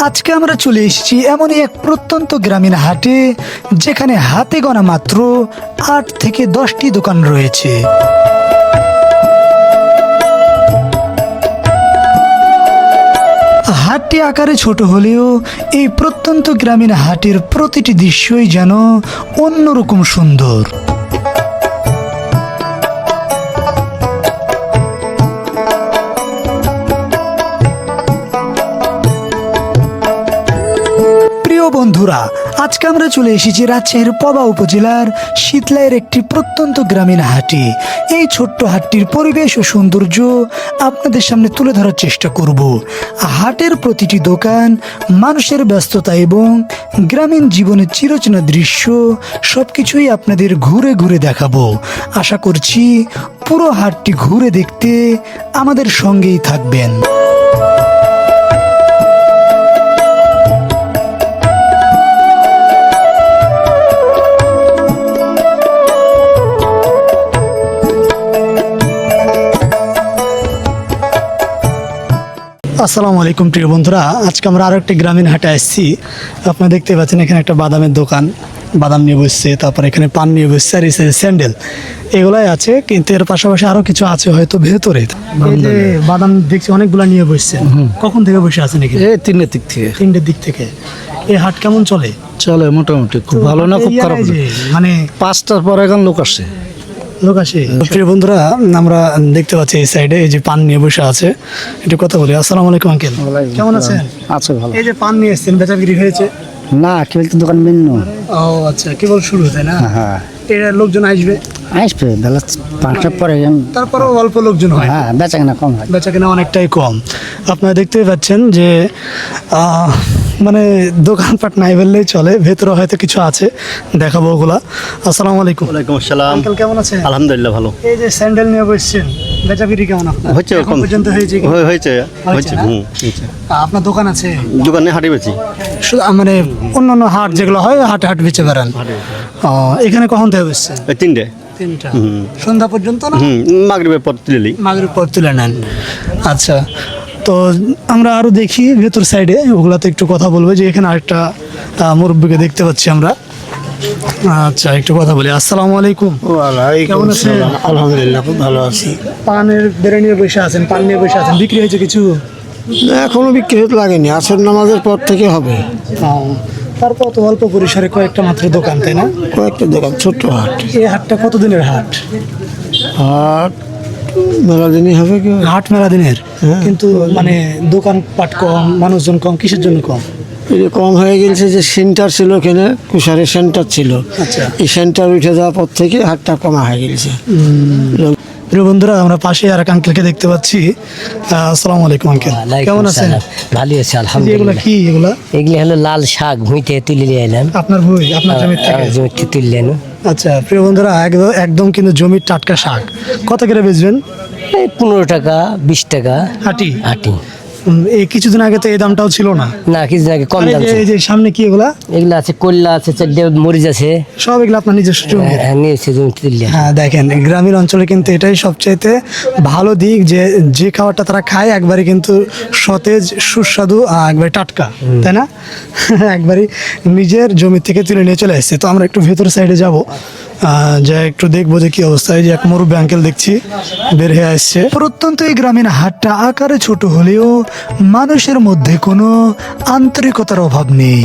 আজকে আমরা চলে এসেছি এমনই এক প্রত্যন্ত গ্রামীণ হাটে, যেখানে হাতে গোনা মাত্র 8 থেকে 10টি দোকান রয়েছে। হাটটি আকারে ছোট হলেও এই প্রত্যন্ত গ্রামীণ হাটের প্রতিটি দৃশ্যই যেন অন্যরকম সুন্দর। প্রিয় বন্ধুরা, আজকে আমরা চলে এসেছি রাজশাহীর পবা উপজেলার শীতলাইয়ের একটি প্রত্যন্ত গ্রামীণ হাটে। এই ছোট্ট হাটটির পরিবেশ ও সৌন্দর্য আপনাদের সামনে তুলে ধরার চেষ্টা করব। হাটের প্রতিটি দোকান, মানুষের ব্যস্ততা এবং গ্রামীণ জীবনের চিরচেনা দৃশ্য সবকিছুই আপনাদের ঘুরে ঘুরে দেখাবো। আশা করছি পুরো হাটটি ঘুরে দেখতে আমাদের সঙ্গেই থাকবেন। আসসালামু আলাইকুম প্রিয় বন্ধুরা, আজকে আমরা আরও একটি গ্রামীণ হাটে আসছি। আপনারা দেখতে পাচ্ছেন এখানে একটা বাদামের দোকান, বাদাম নিয়ে বসছে, তারপর এখানে পান নিয়ে বসছে, আর এই স্যান্ডেল এগুলাই আছে, কিন্তু এর পাশাপাশি আরও কিছু আছে হয়তো ভেতরে। এই যে বাদাম দেখছি অনেকগুলো নিয়ে বসছে, কখন থেকে বসে আছেন এখানে? এই 3টের দিক থেকে। 3টের দিক থেকে। এই হাট কেমন চলে? চলে মোটামুটি, খুব ভালো না খুব খারাপ না। মানে 5টার পর এখন লোক আসে। লোক আসে। প্রিয় বন্ধুরা, আমরা দেখতে পাচ্ছি এই সাইডে এই যে পান নিয়ে বসে আছে, একটু কথা বলি। আসসালামু আলাইকুম আঙ্কেল, কেমন আছেন? আছে ভালো। এই যে পান নিয়ে এসেছেন, বেচা বিক্রি হয়েছে? না, কেবল তো দোকান মেন। ও আচ্ছা, কেবল শুরু তাই না? হ্যাঁ, এটা লোকজন আসবে বেলা 5টার পরে। তারপরেও অল্প লোকজন হয়, হ্যাঁ, বেচা কেনা কম হয়। বেচা কেনা অনেকটাই কম। আপনারা দেখতে পাচ্ছেন যে মানে দোকানপাট নাই বললেই চলে, ভেতরে হয়তো কিছু আছে, দেখাবো ওগুলা। আসসালামু আলাইকুম। ওয়ালাইকুম আসসালাম। আঙ্কেল কেমন আছেন? আলহামদুলিল্লাহ ভালো। এই যে স্যান্ডেল নিয়ে বসছেন, বেচা বিক্রি কেমন আপনার? হচ্ছে এখন এরকম পর্যন্ত হয়েছে কি? হয়েছে হয়েছে না? হয়েছে। আপনার দোকান আছে? দোকানে হাঁটি বেছি। মানে অন্যান্য হাট যেগুলো হয় হাটে হাট বেচে বেড়ান? এখানে কখন থেকে বসছেন? 3টে। 3টা সন্ধ্যা পর্যন্ত না? মাগরিবের পর তুলেলি। মাগরিব পর তুলে নেন। আচ্ছা, তো আমরা আরো দেখি ভেতর সাইডে, ওগুলাতে একটু কথা বলবো। যে এখানে আরেকটা মুরব্বীকে দেখতে পাচ্ছি আমরা। আচ্ছা, একটু কথা বলি। আসসালামু আলাইকুম। কেমন আছেন? আলহামদুলিল্লাহ, খুব ভালো আছি। পানের বেড়ে নিয়ে বসে আছেন, পান নিয়ে বসে আছেন, বিক্রি হয়েছে কিছু? এখনো বিক্রি হতে লাগেনি, আসর নামাজের পর থেকে হবে। তারপর তো অল্প পরিসরে কয়েকটা মাত্র দোকান, তাই না? কয়েকটা দোকান, ছোট্ট হাট। এই হাটটা কতদিনের হাট? হাট মেলা দিনই হবে কি? হাট মেলা দিনের, কিন্তু মানে দোকানপাট কম, মানুষজন কম, কিসের জন্য কম? এই যে কম হয়ে গেছে, যে সেন্টার ছিল এখানে, কুশারের সেন্টার ছিল। আচ্ছা, এই সেন্টার উঠে যাওয়ার পর থেকে হাটটা কমা হয়ে গেছে। প্রিয় বন্ধুরা, আমরা পাশে আর এক আঙ্কেলকে দেখতে পাচ্ছি। আসসালামু আলাইকুম আঙ্কেল, কেমন আছেন? ভালো আছে এগুলা আলহামদুলিল্লাহ। কি এগুলা? এগুলি হলো লাল শাক, ভুঁইতে তুলে নিয়ে এলাম। আপনার বই, আপনার জমির থেকে? আমার জমিতে তুললেন। আচ্ছা প্রিয় বন্ধুরা, একদম কিন্তু জমির টাটকা শাক। কত করে বেচবেন? এই 15 টাকা 20 টাকা হাটি। আটি। এই কিছুদিন আগে তো এই দামটাও ছিল না। না, কিছু আগে কম আর এই দাম যে- ছিল। এই যে সামনে কি এগুলা? এগুলো আছে কল্লা আছে, চারটে মরিচ আছে। সব এগুলো আপনার নিজস্ব জমি? নিয়েছে জমিতে তুললে। হ্যাঁ, দেখেন গ্রামীণ অঞ্চলে কিন্তু এটাই সবচাইতে ভালো দিক, যে যে খাবারটা তারা খায় একবারে কিন্তু সতেজ, সুস্বাদু, একবারে টাটকা, তাই না? একবারে নিজের জমি থেকে তুলে নিয়ে চলে আসছে। তো আমরা একটু ভেতর সাইডে যাব, যা একটু দেখবো যে কি অবস্থা। এই যে এক মুরব্বী আঙ্কেল দেখছি বের হয়ে আসছে। প্রত্যন্ত এই গ্রামীণ হাটটা আকারে ছোট হলেও মানুষের মধ্যে কোনো আন্তরিকতার অভাব নেই।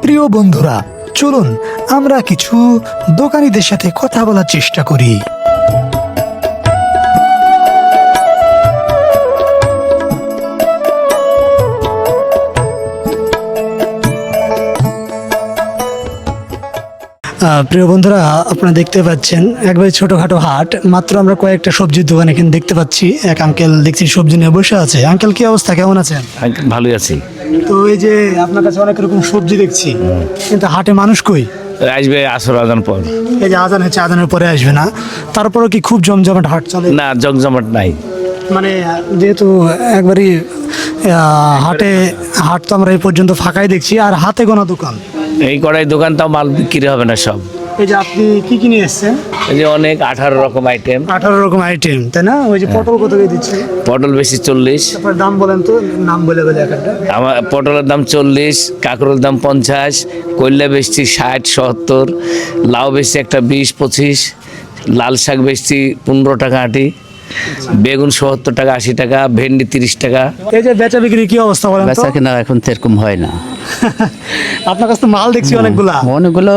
প্রিয় বন্ধুরা, চলুন আমরা কিছু দোকানীদের সাথে কথা বলার চেষ্টা করি। প্রিয় বন্ধুরা, আপনারা দেখতে পাচ্ছেন একবারে ছোটখাটো হাট, মাত্র আমরা কয়েকটা সবজির দোকান এখানে দেখতে পাচ্ছি। এক আঙ্কেল দেখছি সবজি নিয়ে বসে আছে। আঙ্কেল কি অবস্থা, কেমন আছেন? ভালোই আছি। তো এই যে আপনার কাছে অনেক রকম সবজি দেখছি, কিন্তু হাটে মানুষ কই? আসবে আসর আজান পর। এই যে আজান হচ্ছে, আজানের পরে আসবে না? তারপরে কি খুব জমজমাট হাট চলে? না, জমজমাট নাই। মানে যেহেতু একবারই হাট তো আমরা এই পর্যন্ত ফাঁকাই দেখছি, আর হাতে গোনা দোকান। এই কড়াই দোকান তাও মাল বিক্রি হবে না সব। এই যে আপনি কি কি নিয়ে এসছেন? এই যে অনেক 18 রকম আইটেম। 18 রকম আইটেম, তাই না? ওই যে পটল কত করে দিচ্ছে? পটল বেশি 40। তারপর দাম বলেন তো, নাম বলে বলে একটা। আমার পটলের দাম 40, কাঁকরোলের দাম 50, কইলা বেশি 60 70, লাউ বেশি একটা 20 25, লাল শাক বেশি 15 টাকা আটি, বেগুন 70 টাকা 80 টাকা, ভেন্ডি 30 টাকা। এই যে বেচা বিক্রি কি অবস্থা বলেন তো? বেচা কেনা এখন সেরকম হয় না। আপনার কাছে তো মাল দেখছি অনেকগুলা। অনেকগুলো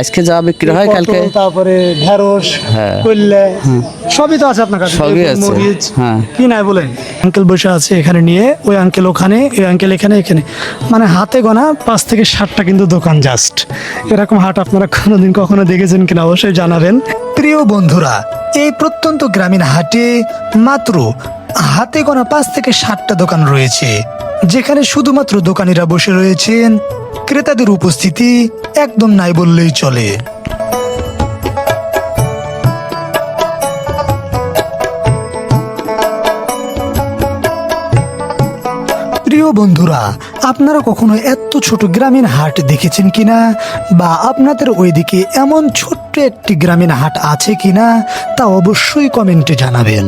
আজকে যা বিক্রি হয় কালকে পটল, তারপরে ঢেঁড়স, হ্যাঁ। কইল্লা, সবই তো আছে আপনার কাছে। সবই বেগুন, আছে, মরিচ, হ্যাঁ। কি নাই বলেন? আঙ্কেল বসে আছে এখানে নিয়ে, ওই আঙ্কেল ওখানে, ওই আঙ্কেল এখানে, এখানে মানে হাতে গোনা 5 থেকে 7টা কিন্তু দোকান জাস্ট। এরকম হাট আপনারা কোনোদিন কখনো দেখেছেন কিনা অবশ্যই জানাবেন। প্রিয় বন্ধুরা, এই প্রত্যন্ত গ্রামীণ হাটে মাত্র হাতে গোনা 5 থেকে 7টা দোকান রয়েছে, যেখানে শুধুমাত্র দোকানিরা বসে রয়েছেন। ক্রেতাদের উপস্থিতি একদম নাই বললেই চলে। প্রিয় বন্ধুরা, আপনারা কখনো এত ছোট গ্রামীণ হাট দেখেছেন কিনা, বা আপনাদের ওইদিকে এমন ছোট্ট একটি গ্রামীণ হাট আছে কিনা, তা অবশ্যই কমেন্টে জানাবেন।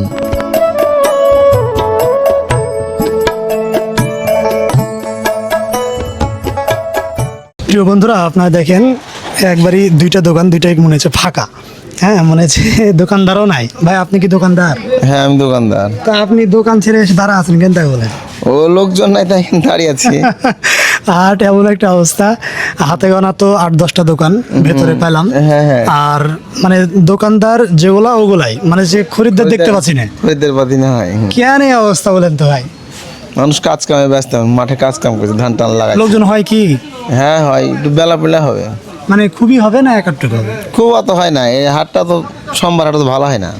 প্রিয় বন্ধুরা, আপনারা দেখেন একবারই দুইটা দোকান, দুইটাই মনে হচ্ছে ফাঁকা। হ্যাঁ, মনে হচ্ছে দোকানদারও নাই। ভাই, আপনি কি দোকানদার? হ্যাঁ, আমি দোকানদার। তা আপনি দোকান ছেড়ে এসে দাঁড়া আছেন কেন, তাই বলেন? ও লোকজন নাই তাই দাঁড়িয়ে আছি। হাট এমন একটা অবস্থা, হাতে গোনা তো 8-10টা দোকান ভেতরে পেলাম। হ্যাঁ, হ্যাঁ। আর মানে দোকানদার যেগুলা ওগুলাই, মানে যে খরিদ্দার দেখতে পাচ্ছি না। খরিদ্দার পাতি না হয়। কেন এই অবস্থা বলেন তো ভাই? মানুষ কাজ কামে ব্যস্ত, মাঠে কাজ কাম করছে, ধান টান লাগায়। লোকজন হয় কি? হ্যাঁ হয়, একটু বেলা পেলা হবে। মানে খুবই হবে না, একটুকু হবে? খুব অত হয় না, এই হাটটা তো সোমবার হাটটা তো ভালো হয় না।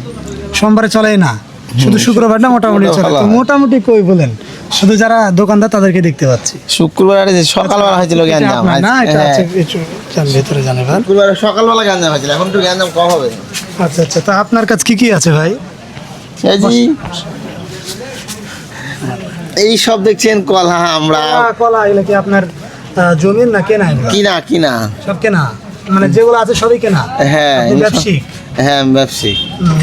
সোমবারে চলে না, শুধু শুক্রবারটা মোটামুটি চলে। ভালো তো হয়। মোটামুটি কই বলেন? শুধু যারা দোকানদার তাদেরকে দেখতে পাচ্ছি। শুক্রবার হাটে যে সকালবেলা হয়েছিল এটা গ্যাঞ্জাম। আপনার না, এটা হ্যাঁ, আছে, একটু যান ভেতরে যান এবার। শুক্রবারে সকালবেলা গ্যাঞ্জাম হয়েছিল, এখন একটু গ্যাঞ্জাম কম হবে। আচ্ছা আচ্ছা, তা আপনার কাছে কি কি আছে ভাই? এই যে এই সব দেখছেন কলা, আমরা কলা, এগুলো কি আপনার জমির না কেনা? এগুলো কিনা কিনা। সব কেনা, মানে যেগুলো আছে সবই কেনা? হ্যাঁ, আপনি ব্যবসায়িক? হ্যাঁ ব্যবসায়িক।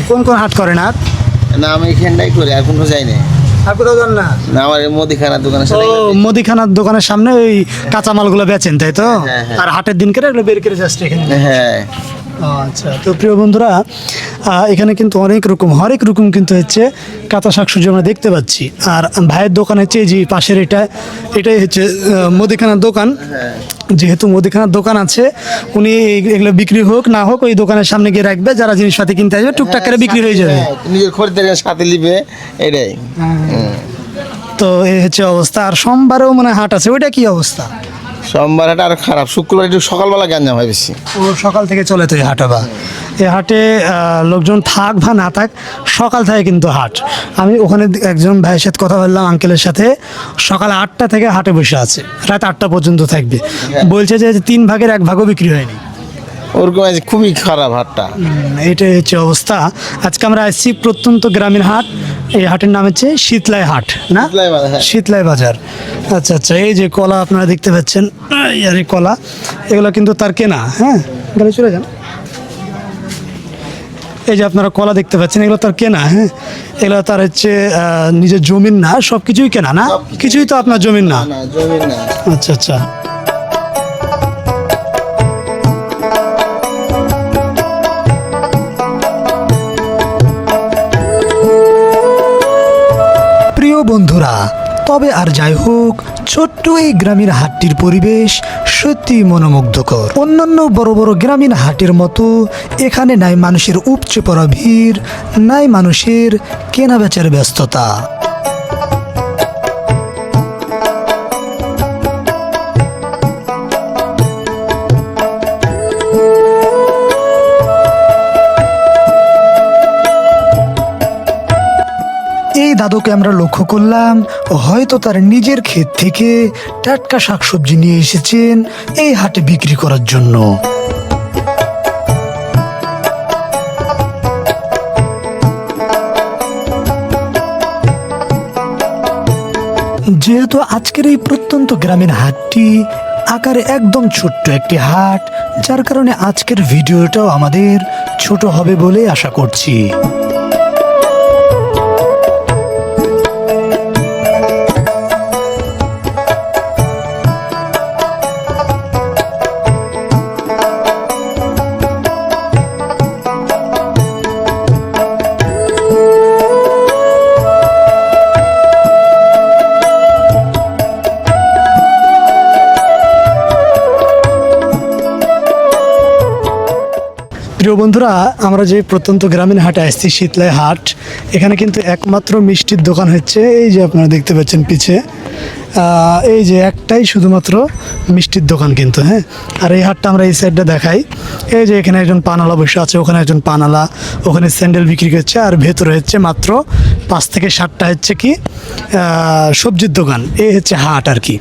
কোন কোন হাট করেন আর? না, আমি এখানটাই করি, আর কোনো যাই না। আর কোথাও যান না? না, আমার এই মুদিখানার দোকানের ও, সাথে। মুদিখানার দোকানের সামনে ওই কাঁচামালগুলো বেচেন, তাই তো? হ্যাঁ, হ্যাঁ। আর হাটের দিন করে এগুলো বের করে জাস্ট এখানে? হ্যাঁ। ও, আচ্ছা। তো প্রিয় বন্ধুরা, এখানে কিন্তু হরেক রকম কিন্তু হচ্ছে কাঁচা শাকসবজি আমরা দেখতে পাচ্ছি। আর ভাইয়ের দোকান হচ্ছে এই যে পাশের এটাই হচ্ছে মুদিখানার দোকান। যেহেতু মুদিখানার দোকান আছে, উনি এগুলো বিক্রি হোক না হোক ওই দোকানের সামনে গিয়ে রাখবে, যারা জিনিসপাতি কিনতে আসবে টুকটাক করে বিক্রি হয়ে যাবে। হ্যাঁ, নিজের খরিদ্দারের সাথে নিবে, এটাই। তো এই হচ্ছে অবস্থা। আর সোমবারেও মানে হাট আছে, ওইটা কি অবস্থা? সোমবার হাট আর খারাপ, শুক্রবার একটু সকালবেলা গ্যাঞ্জাম হয় বেশি। ও, সকাল থেকে চলে তো এই হাটে। বা এই হাটে লোকজন থাক বা না থাক, সকাল থেকে কিন্তু হাট। আমি ওখানে একজন ভাইয়ের সাথে কথা বললাম, আঙ্কেলের সাথে, সকাল 8টা থেকে হাটে বসে আছে, রাত 8টা পর্যন্ত থাকবে। বলছে যে 3 ভাগের 1 ভাগও বিক্রি হয়নি। ওরকম আছে, খুবই খারাপ হাটটা। এটাই হচ্ছে অবস্থা। আজকে আমরা আসছি প্রত্যন্ত গ্রামীণ হাট। এই হাটের নাম হচ্ছে শীতলাই হাট, না? শীতলাই বাজার, হ্যাঁ। শীতলাই বাজার। আচ্ছা আচ্ছা, এই যে কলা আপনারা দেখতে পাচ্ছেন, আর এই কলা, এগুলো কিন্তু তার কেনা। হ্যাঁ, গেলে চলে যান। এই যে আপনারা কলা দেখতে পাচ্ছেন, এগুলো তার কেনা। হ্যাঁ, এগুলো তার হচ্ছে নিজের জমির না, সব কিছুই কেনা না? কিছুই তো আপনার জমির না? না, জমি না। আচ্ছা আচ্ছা। প্রিয় বন্ধুরা, তবে আর যাই হোক, ছোট্ট এই গ্রামীণ হাটটির পরিবেশ সত্যি মনোমুগ্ধকর। অন্যান্য বড় বড় গ্রামীণ হাটের মতো এখানে নাই মানুষের উপচে পড়া ভিড়, নাই মানুষের কেনা বেচার ব্যস্ততা। এই দাদুকে আমরা লক্ষ্য করলাম, হয়তো তার নিজের ক্ষেত থেকে টাটকা শাকসবজি নিয়ে এসেছেন এই হাটে বিক্রি করার জন্য। যেহেতু আজকের এই প্রত্যন্ত গ্রামীণ হাটটি আকারে একদম ছোট্ট একটি হাট, যার কারণে আজকের ভিডিওটাও আমাদের ছোট হবে বলে আশা করছি। প্রিয় বন্ধুরা, আমরা যে প্রত্যন্ত গ্রামীণ হাটে আসছি, শীতলাই হাট, এখানে কিন্তু একমাত্র মিষ্টির দোকান হচ্ছে এই যে আপনারা দেখতে পাচ্ছেন পিছে, এই যে একটাই শুধুমাত্র মিষ্টির দোকান কিন্তু। হ্যাঁ, আর এই হাটটা আমরা এই সাইডটা দেখাই। এই যে এখানে একজন পানালা বসে আছে, ওখানে একজন পানালা, ওখানে স্যান্ডেল বিক্রি করছে, আর ভেতরে হচ্ছে মাত্র 5 থেকে 7টা হচ্ছে কি সবজির দোকান। এই হচ্ছে হাট আর কি,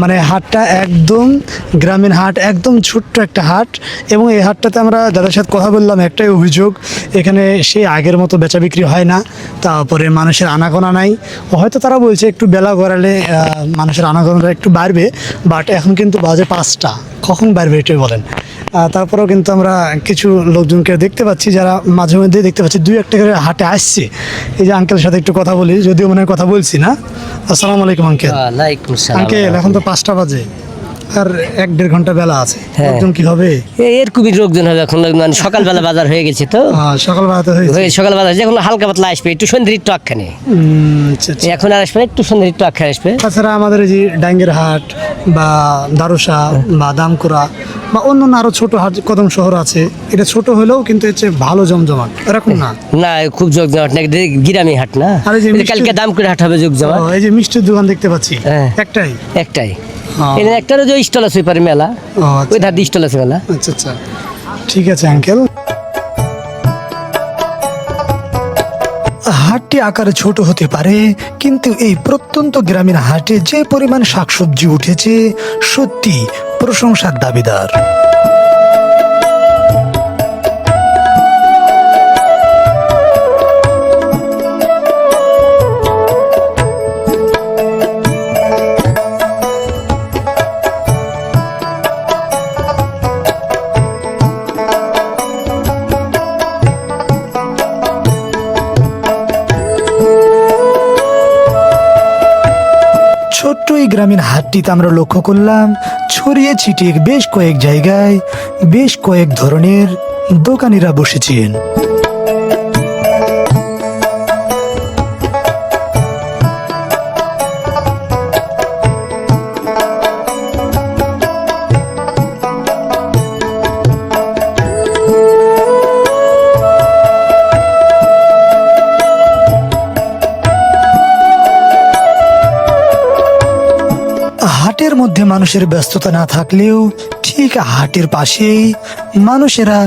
মানে হাটটা একদম গ্রামীণ হাট, একদম ছোট্ট একটা হাট। এবং এই হাটটাতে আমরা যাদের সাথে কথা বললাম, একটাই অভিযোগ, এখানে সেই আগের মতো বেচা বিক্রি হয় না, তারপরে মানুষের আনাগোনা নাই। হয়তো তারা বলছে একটু বেলা গড়ালে মানুষের আনাগোনাটা একটু বাড়বে, বাট এখন কিন্তু বাজে 5টা, কখন বাড়বে এটাই বলেন। তারপরেও কিন্তু আমরা কিছু লোকজনকে দেখতে পাচ্ছি, যারা মাঝে মধ্যে দেখতে পাচ্ছি 2-1টা করে হাটে আসছে। এই যে আঙ্কেলের সাথে একটু কথা বলি, যদিও মনে হয় কথা বলছি না। আসসালামু আলাইকুম আঙ্কেল। ওয়ালাইকুম সালাম। আঙ্কেল, এখন তো 5টা বাজে, আর 1-1.5 ঘন্টা বেলা আছে, হ্যাঁ। লোকজন কি হবে? এরকমই লোকজন হবে এখন, মানে সকালবেলা বাজার হয়ে গেছে তো, সকালবেলা তো হয়েছে। সকাল বাজার যখন হালকা পাতলা আসবে, একটু সন্ধ্যের একটু আখ্যানে, আচ্ছা আচ্ছা। এখন আর আসবে না, একটু সন্ধ্যের একটু আখ্যানে আসবে। তাছাড়া আমাদের এই যে ডাঙ্গের হাট বা দারুসা বা দামকুড়া বা অন্যান্য আরো ছোট হাট কদম শহর আছে, এটা ছোট হলেও কিন্তু হচ্ছে ভালো জমজমাট, এরকম না? না, খুব জমজমাট না, গিরামি হাট না। আর এই যে মিষ্টি- কালকে দাম করে হাট হবে জমজমাট। এই যে মিষ্টির দোকান দেখতে পাচ্ছি, হ্যাঁ। একটাই। একটাই, হ্যাঁ। এখানে একটারও যে স্টল আছে, ওই পারে মেলা, আচ্ছা। ওই ধার দিয়ে স্টল আছে মেলা। আচ্ছা আচ্ছা, ঠিক আছে আঙ্কেল। হাটটি আকারে ছোট হতে পারে, কিন্তু এই প্রত্যন্ত গ্রামীণ হাটে যে পরিমাণ শাকসবজি উঠেছে, সত্যি প্রশংসার দাবিদার। ছোট্ট এই গ্রামীণ হাটটিতে আমরা লক্ষ্য করলাম, ছড়িয়ে ছিটিয়ে বেশ কয়েক জায়গায় বেশ কয়েক ধরনের দোকানিরা বসেছেন। হাটের মধ্যে মানুষের ব্যস্ততা না থাকলেও ঠিক হাটের পাশেই মানুষেরা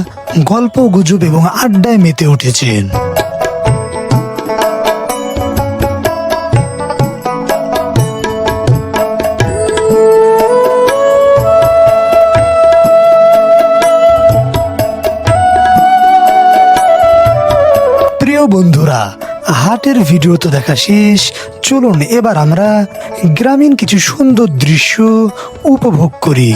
গল্প গুজব এবং আড্ডায় মেতে উঠেছেন। প্রিয় বন্ধুরা, হাটের ভিডিও তো দেখা শেষ, চলুন এবার আমরা গ্রামীণ কিছু সুন্দর দৃশ্য উপভোগ করি।